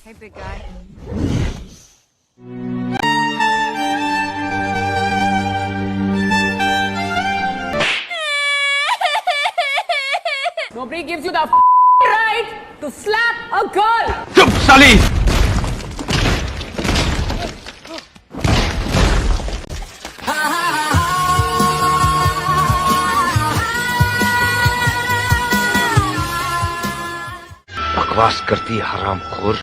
Hey, big guy. Nobody gives you the right to slap a girl. चुप साली। बकवास करती है हरामखोर।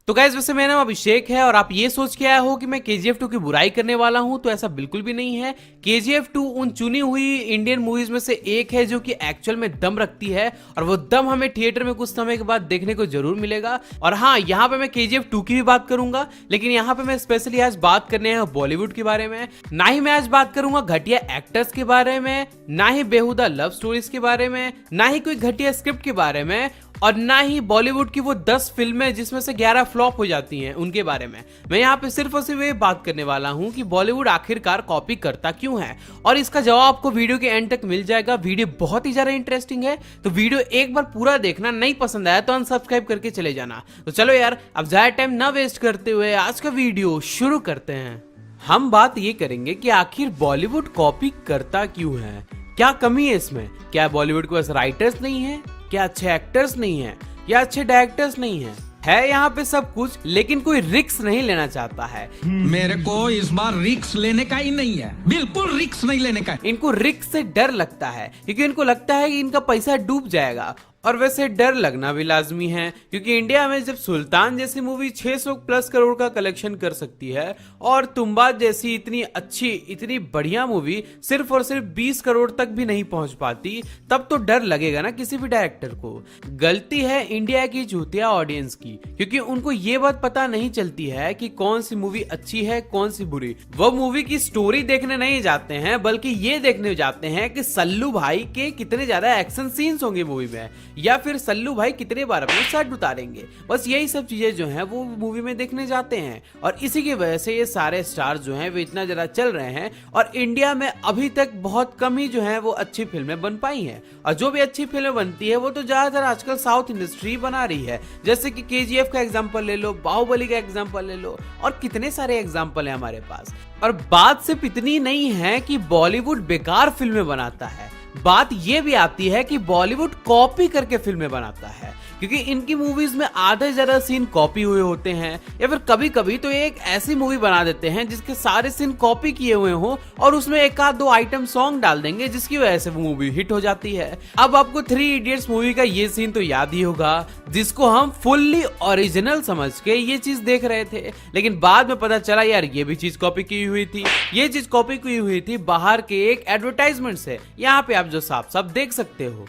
तो गाइस वैसे मेरा नाम अभिषेक है और आप ये सोच के आए हो कि मैं KGF 2 की बुराई करने वाला हूं, तो ऐसा बिल्कुल भी नहीं है। KGF 2 उन चुनी हुई इंडियन मूवीज में से एक है जो कि एक्चुअल में दम रखती है और वो दम हमें थिएटर में कुछ समय के बाद देखने को जरूर मिलेगा। और हाँ, यहाँ पे मैं KGF 2 की भी बात करूंगा, लेकिन यहाँ पे मैं स्पेशली आज बात करने हैं बॉलीवुड के बारे में। ना ही मैं आज बात करूंगा घटिया एक्टर्स के बारे में, ना ही बेहुदा लव स्टोरीज के बारे में, ना ही कोई घटिया स्क्रिप्ट के बारे में, और ना ही बॉलीवुड की वो 10 फिल्में जिसमें से 11 फ्लॉप हो जाती हैं उनके बारे में। मैं यहाँ पे सिर्फ और सिर्फ ये बात करने वाला हूँ कि बॉलीवुड आखिरकार कॉपी करता क्यों है, और इसका जवाब आपको वीडियो के एंड तक मिल जाएगा। वीडियो बहुत ही ज्यादा इंटरेस्टिंग है, तो वीडियो एक बार पूरा देखना, नहीं पसंद आया तो अनसब्सक्राइब करके चले जाना। तो चलो यार, अब ज्यादा टाइम ना वेस्ट करते हुए आज का वीडियो शुरू करते हैं। हम बात ये करेंगे कि आखिर बॉलीवुड कॉपी करता क्यों है, क्या कमी है इसमें। क्या बॉलीवुड के पास राइटर्स नहीं है, क्या अच्छे एक्टर्स नहीं है, या अच्छे डायरेक्टर्स नहीं है यहाँ पे सब कुछ, लेकिन कोई रिस्क नहीं लेना चाहता है। मेरे को इस बार रिस्क लेने का ही नहीं है, बिल्कुल रिस्क नहीं लेने का। इनको रिस्क से डर लगता है क्योंकि इनको लगता है कि इनका पैसा डूब जाएगा, और वैसे डर लगना भी लाजमी है क्योंकि इंडिया में जब सुल्तान जैसी मूवी 600 प्लस करोड़ का कलेक्शन कर सकती है और तुम्बाद जैसी इतनी अच्छी इतनी बढ़िया मूवी सिर्फ और सिर्फ 20 करोड़ तक भी नहीं पहुंच पाती, तब तो डर लगेगा ना किसी भी डायरेक्टर को। गलती है इंडिया की चूतिया ऑडियंस की, क्योंकि उनको ये बात पता नहीं चलती है कि कौन सी मूवी अच्छी है कौन सी बुरी। वो मूवी की स्टोरी देखने नहीं जाते हैं, बल्कि ये देखने जाते हैं कि सल्लू भाई के कितने ज्यादा एक्शन सीन्स होंगे मूवी में, या फिर सल्लू भाई कितने बार अपने शर्ट उतारेंगे। बस यही सब चीजें जो हैं वो मूवी में देखने जाते हैं, और इसी की वजह से ये सारे स्टार्स जो हैं वो इतना ज्यादा चल रहे हैं, और इंडिया में अभी तक बहुत कम ही जो है वो अच्छी फिल्में बन पाई हैं। और जो भी अच्छी फिल्में बनती है वो तो ज्यादातर आजकल साउथ इंडस्ट्री बना रही है, जैसे कि KGF का एग्जाम्पल ले लो, बाहुबली का एग्जाम्पल ले लो, और कितने सारे एग्जाम्पल है हमारे पास। और बात सिर्फ इतनी नहीं है कि बॉलीवुड बेकार फिल्में बनाता है, बात यह भी आती है कि बॉलीवुड कॉपी करके फिल्में बनाता है, क्योंकि इनकी मूवीज में आधे ज्यादा सीन कॉपी हुए होते हैं, या फिर कभी कभी तो एक ऐसी मूवी बना देते हैं जिसके सारे सीन कॉपी किए हुए हो और उसमें एक आध दो आइटम सॉन्ग डाल देंगे जिसकी वजह से वो मूवी हिट हो जाती है। अब आपको 3 इडियट्स मूवी का ये सीन तो याद ही होगा, जिसको हम फुल्ली ओरिजिनल समझ के ये चीज देख रहे थे, लेकिन बाद में पता चला यार ये भी चीज कॉपी की हुई थी। ये चीज कॉपी की हुई थी बाहर के एक एडवर्टाइजमेंट से, यहाँ पे आप जो साफ साफ देख सकते हो।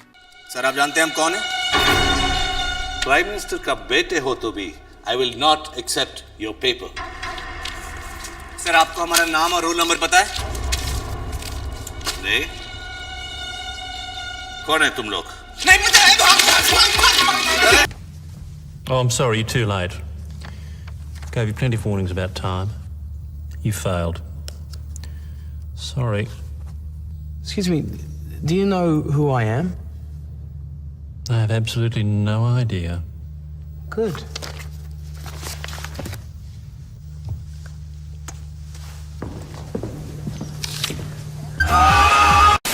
सर आप जानते हैं हम कौन है? प्राइम मिनिस्टर का बेटे हो तो भी I will not accept your paper. Sir आपको हमारा नाम और रोल नंबर पता है? नहीं? कौन है तुम लोग? नहीं पता है तो Oh, I'm sorry, you're too late. Gave you plenty of warnings about time. You failed. Sorry. Excuse me, do you know who I am? I have absolutely no idea. Good.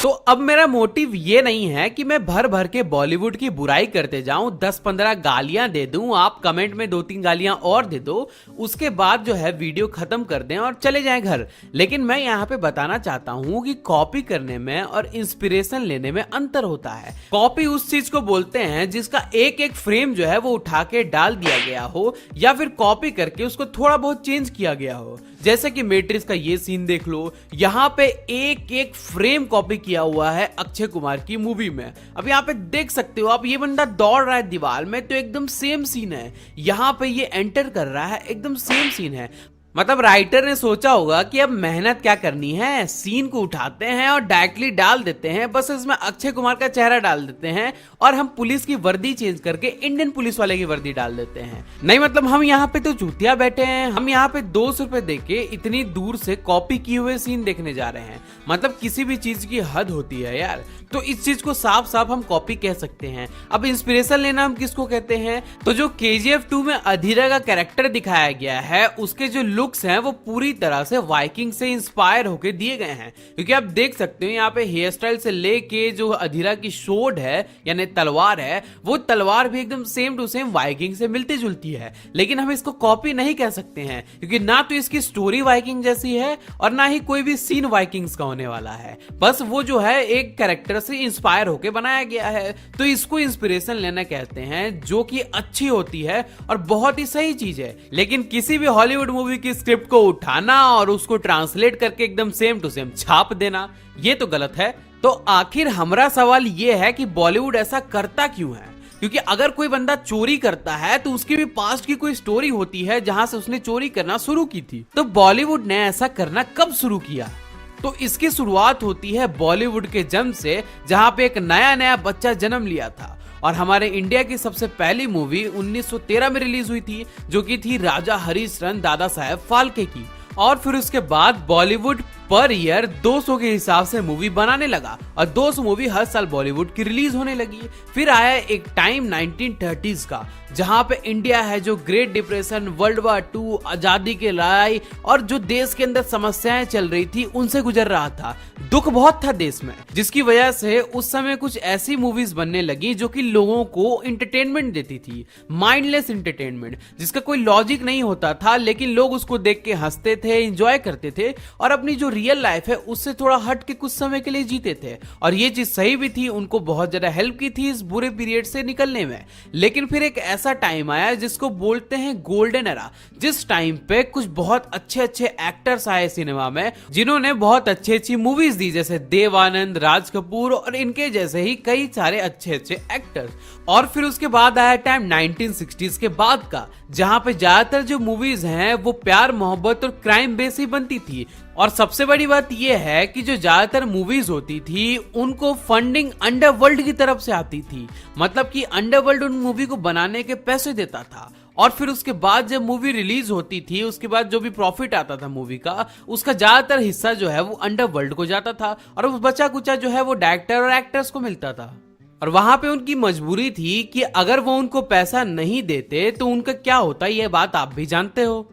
तो अब मेरा मोटिव ये नहीं है कि मैं भर भर के बॉलीवुड की बुराई करते जाऊं, 10-15 गालियां दे दूं, आप कमेंट में 2-3 गालियां और दे दो, उसके बाद जो है वीडियो खत्म कर दें और चले जाएं घर। लेकिन मैं यहाँ पे बताना चाहता हूँ कि कॉपी करने में और इंस्पिरेशन लेने में अंतर होता है। कॉपी उस चीज को बोलते हैं जिसका एक एक फ्रेम जो है वो उठा के डाल दिया गया हो, या फिर कॉपी करके उसको थोड़ा बहुत चेंज किया गया हो। जैसे कि मैट्रिक्स का ये सीन देख लो, यहाँ पे एक एक फ्रेम कॉपी किया हुआ है अक्षय कुमार की मूवी में। अब यहाँ पे देख सकते हो आप, ये बंदा दौड़ रहा है दीवार में तो एकदम सेम सीन है, यहाँ पे ये एंटर कर रहा है एकदम सेम सीन है। मतलब राइटर ने सोचा होगा कि अब मेहनत क्या करनी है, सीन को उठाते हैं और डायरेक्टली डाल देते हैं, बस इसमें अक्षय कुमार का चेहरा डाल देते हैं और हम पुलिस की वर्दी चेंज करके इंडियन पुलिस वाले की वर्दी डाल देते हैं। नहीं मतलब हम यहाँ पे तो चूतिया बैठे हैं, हम यहाँ पे 200 रुपए देके इतनी दूर से कॉपी किए हुए सीन देखने जा रहे हैं। मतलब किसी भी चीज की हद होती है यार। तो इस चीज को साफ साफ हम कॉपी कह सकते हैं। अब इंस्पिरेशन लेना हम किसको कहते हैं? तो जो KGF 2 में अधीरा का कैरेक्टर दिखाया गया है, उसके जो लुक्स हैं वो पूरी तरह से वाइकिंग से इंस्पायर होकर दिए गए हैं। क्योंकि आप देख सकते हो यहाँ पे हेयर स्टाइल से लेके जो अधीरा की शोड है यानी तलवार है, वो तलवार भी एकदम सेम टू सेम वाइकिंग से मिलती जुलती है। लेकिन हम इसको कॉपी नहीं कह सकते हैं क्योंकि ना तो इसकी स्टोरी वाइकिंग जैसी है और ना ही कोई भी सीन वाइकिंग्स का होने वाला है। बस वो जो है एक कैरेक्टर से इंस्पायर होकर बनाया गया है। तो इसको इंस्पिरेशन लेना कहते हैं, जो कि अच्छी होती है और बहुत ही सही चीज है। लेकिन किसी भी हॉलीवुड मूवी की स्क्रिप्ट को उठाना और उसको ट्रांसलेट करके एकदम सेम टू सेम छाप देना, ये तो गलत है। तो आखिर हमारा सवाल ये है कि बॉलीवुड ऐसा करता क्यों है? क्योंकि अगर कोई बंदा चोरी करता है तो उसकी भी पास्ट की कोई स्टोरी होती है जहां से उसने चोरी करना शुरू की थी। तो बॉलीवुड ने ऐसा करना कब शुरू किया? तो इसकी शुरुआत होती है बॉलीवुड के जन्म से, जहां पे एक नया नया बच्चा जन्म लिया था। और हमारे इंडिया की सबसे पहली मूवी 1913 में रिलीज हुई थी, जो कि थी राजा हरीशचंद्र दादा साहेब फाल्के की। और फिर उसके बाद बॉलीवुड पर ईयर 200 के हिसाब से मूवी बनाने लगा और 200 मूवी हर साल बॉलीवुड की रिलीज होने लगी। फिर आया एक टाइम 1930s का, जहां पे इंडिया है जो ग्रेट डिप्रेशन, वर्ल्ड वार 2, आजादी की लड़ाई और जो देश के अंदर समस्याएं चल रही थी उनसे गुजर रहा था। दुख बहुत था देश में, जिसकी वजह से उस समय कुछ ऐसी मूवीज बनने लगी जो कि लोगों को इंटरटेनमेंट देती थी, माइंडलेस इंटरटेनमेंट, जिसका कोई लॉजिक नहीं होता था, लेकिन लोग उसको देख के हंसते थे, एंजॉय करते थे और अपनी जो रियल लाइफ है उससे थोड़ा हट के कुछ समय के लिए जीते थे। और ये चीज सही भी थी, उनको बहुत ज्यादा हेल्प की थी इस बुरे पीरियड से निकलने में। लेकिन फिर एक ऐसा टाइम आया जिसको बोलते हैं गोल्डन एरा, जिस टाइम पे कुछ बहुत अच्छे अच्छे एक्टर्स आए सिनेमा में, जिन्होंने बहुत अच्छी अच्छी मूवीज दी, जैसे देव आनंद, राज कपूर और इनके जैसे ही कई सारे अच्छे अच्छे एक्टर्स। और फिर उसके बाद आया टाइम 1960s के बाद का, जहां पे ज्यादातर जो मूवीज हैं वो प्यार, मोहब्बत और क्राइम बेस ही बनती थी। और सबसे बड़ी बात यह है कि जो ज्यादातर मूवीज होती थी उनको फंडिंग अंडरवर्ल्ड की तरफ से आती थी। मतलब कि अंडरवर्ल्ड उन मूवी को बनाने के पैसे देता था। और फिर उसके बाद जब मूवी रिलीज होती थी, उसके बाद जो भी प्रॉफिट आता था मूवी का, उसका ज्यादातर हिस्सा जो है वो अंडरवर्ल्ड को जाता था और उस बचा कुचा जो है वो डायरेक्टर और एक्टर्स को मिलता था। और वहां पे उनकी मजबूरी थी कि अगर वो उनको पैसा नहीं देते तो उनका क्या होता, ये बात आप भी जानते हो।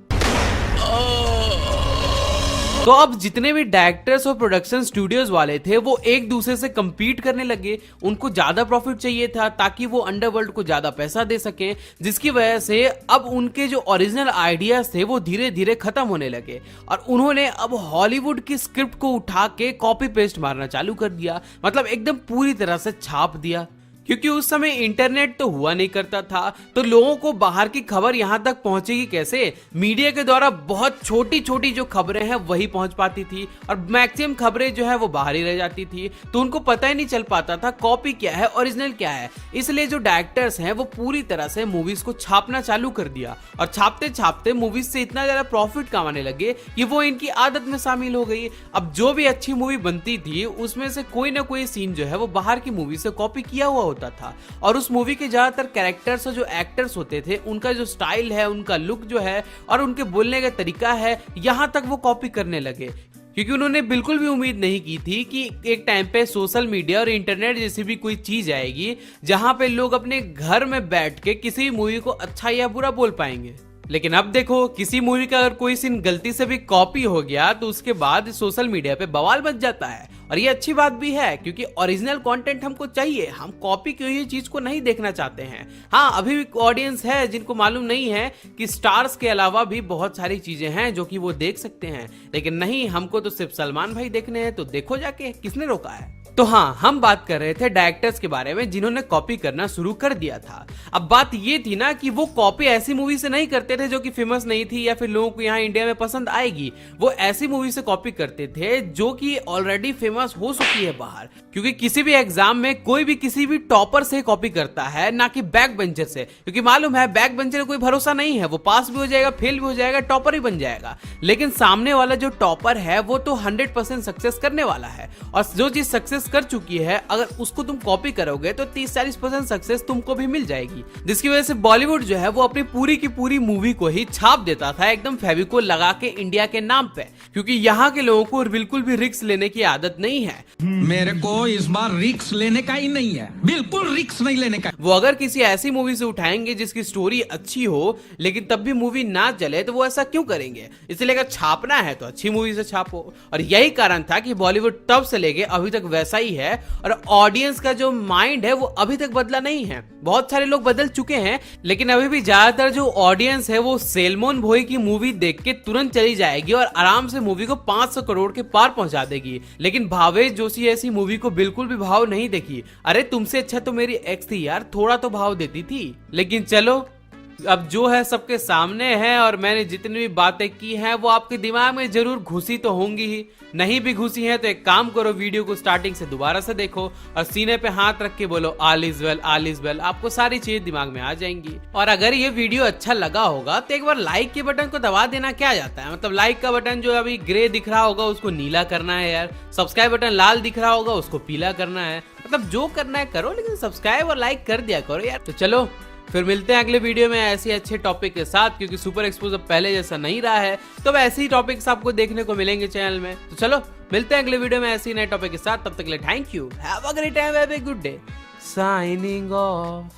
तो अब जितने भी डायरेक्टर्स और प्रोडक्शन स्टूडियोज वाले थे वो एक दूसरे से compete करने लगे। उनको ज्यादा प्रॉफिट चाहिए था ताकि वो अंडरवर्ल्ड को ज्यादा पैसा दे सके, जिसकी वजह से अब उनके जो ओरिजिनल आइडियाज थे वो धीरे धीरे खत्म होने लगे और उन्होंने अब हॉलीवुड की स्क्रिप्ट को उठा के कॉपी पेस्ट मारना चालू कर दिया। मतलब एकदम पूरी तरह से छाप दिया। क्योंकि उस समय इंटरनेट तो हुआ नहीं करता था, तो लोगों को बाहर की खबर यहां तक पहुंचेगी कैसे? मीडिया के द्वारा बहुत छोटी छोटी जो खबरें हैं वही पहुंच पाती थी और मैक्सिमम खबरें जो है वो बाहर ही रह जाती थी। तो उनको पता ही नहीं चल पाता था कॉपी क्या है, ओरिजिनल क्या है। इसलिए जो डायरेक्टर्स हैं वो पूरी तरह से मूवीज को छापना चालू कर दिया और छापते छापते मूवीज से इतना ज्यादा प्रॉफिट कमाने लगे कि वो इनकी आदत में शामिल हो गई। अब जो भी अच्छी मूवी बनती थी उसमें से कोई ना कोई सीन जो है वो बाहर की मूवी से कॉपी किया हुआ था और उस मूवी के ज्यादातर कैरेक्टर्स और जो एक्टर्स होते थे उनका जो स्टाइल है, उनका लुक जो है और उनके बोलने का तरीका है, यहां तक वो कॉपी करने लगे। क्योंकि उन्होंने बिल्कुल भी उम्मीद नहीं की थी कि एक टाइम पे सोशल मीडिया और इंटरनेट जैसी भी कोई चीज आएगी जहां पे लोग अपने घर में बैठ के किसी मूवी को अच्छा या बुरा बोल पाएंगे। लेकिन अब देखो, किसी मूवी का अगर कोई सीन गलती से भी कॉपी हो गया तो उसके बाद सोशल मीडिया पे बवाल मच जाता है। और ये अच्छी बात भी है क्योंकि ओरिजिनल कंटेंट हमको चाहिए, हम कॉपी की हुई चीज को नहीं देखना चाहते हैं। हाँ, अभी भी ऑडियंस है जिनको मालूम नहीं है कि स्टार्स के अलावा भी बहुत सारी चीजें हैं जो कि वो देख सकते हैं। लेकिन नहीं, हमको तो सिर्फ सलमान भाई देखने हैं, तो देखो जाके, किसने रोका है। तो हाँ, हम बात कर रहे थे डायरेक्टर्स के बारे में जिन्होंने कॉपी करना शुरू कर दिया था। अब बात ये थी ना कि वो कॉपी ऐसी मूवी से नहीं करते थे जो कि फेमस नहीं थी या फिर लोगों को यहाँ इंडिया में पसंद आएगी। वो ऐसी मूवी से कॉपी करते थे जो कि ऑलरेडी फेमस हो चुकी है बाहर, क्योंकि किसी भी एग्जाम में कोई भी किसी भी टॉपर से कॉपी करता है, ना कि बैक बेंचर से, क्योंकि मालूम है बैक बेंचर कोई भरोसा नहीं है, वो पास भी हो जाएगा, फेल भी हो जाएगा, टॉपर ही बन जाएगा। लेकिन सामने वाला जो टॉपर है वो तो 100% सक्सेस करने वाला है, और जो चीज सक्सेस कर चुकी है अगर उसको तुम कॉपी करोगे तो 30-40% सक्सेस तुमको भी मिल जाएगी। जिसकी वजह से बॉलीवुड जो है वो अपनी पूरी की पूरी मूवी को ही छाप देता था एकदम फेविकोल लगा के इंडिया के नाम पे, क्योंकि यहाँ के लोगों को बिल्कुल भी रिस्क लेने की आदत नहीं है। मेरे को इस बार रिक्स लेने का ही नहीं है, बिल्कुल रिक्स नहीं लेने का। वो अगर किसी ऐसी मूवी से उठाएंगे जिसकी स्टोरी अच्छी हो लेकिन तब भी मूवी ना चले तो वो ऐसा क्यों करेंगे? इसलिए अगर छापना है तो अच्छी मूवी से छापो। और यही कारण था कि बॉलीवुड तब से लेके अभी तक वैसा ही है, और ऑडियंस का जो माइंड है वो अभी तक बदला नहीं है। बहुत सारे लोग बदल चुके हैं, लेकिन अभी भी ज्यादातर जो ऑडियंस है वो सैलमन भोई की मूवी देख के तुरंत चली जाएगी और आराम से मूवी को 500 करोड़ के पार पहुंचा देगी। लेकिन भावेश जोशी ऐसी मूवी को बिल्कुल भी भाव नहीं देखी। अरे तुमसे अच्छा तो मेरी एक्स थी यार, थोड़ा तो भाव देती थी। लेकिन चलो, अब जो है सबके सामने है, और मैंने जितनी भी बातें की हैं वो आपके दिमाग में जरूर घुसी तो होंगी ही। नहीं भी घुसी है तो एक काम करो, वीडियो को स्टार्टिंग से दोबारा से देखो और सीने पे हाथ रख के बोलो all is well, all is well. आपको सारी चीजें दिमाग में आ जाएंगी। और अगर ये वीडियो अच्छा लगा होगा तो एक बार लाइक के बटन को दबा देना। क्या जाता है, मतलब लाइक का बटन जो अभी ग्रे दिख रहा होगा उसको नीला करना है यार, सब्सक्राइब बटन लाल दिख रहा होगा उसको पीला करना है। मतलब जो करना है करो, लेकिन सब्सक्राइब और लाइक कर दिया करो यार। तो चलो फिर मिलते हैं अगले वीडियो में ऐसे अच्छे टॉपिक के साथ, क्योंकि सुपर एक्सपोज अब पहले जैसा नहीं रहा है, तो अब ऐसे ही टॉपिक्स आपको देखने को मिलेंगे चैनल में। तो चलो मिलते हैं अगले वीडियो में ऐसे ही नए टॉपिक के साथ। तब तक के लिए thank you, have a great time, have a good day, signing off.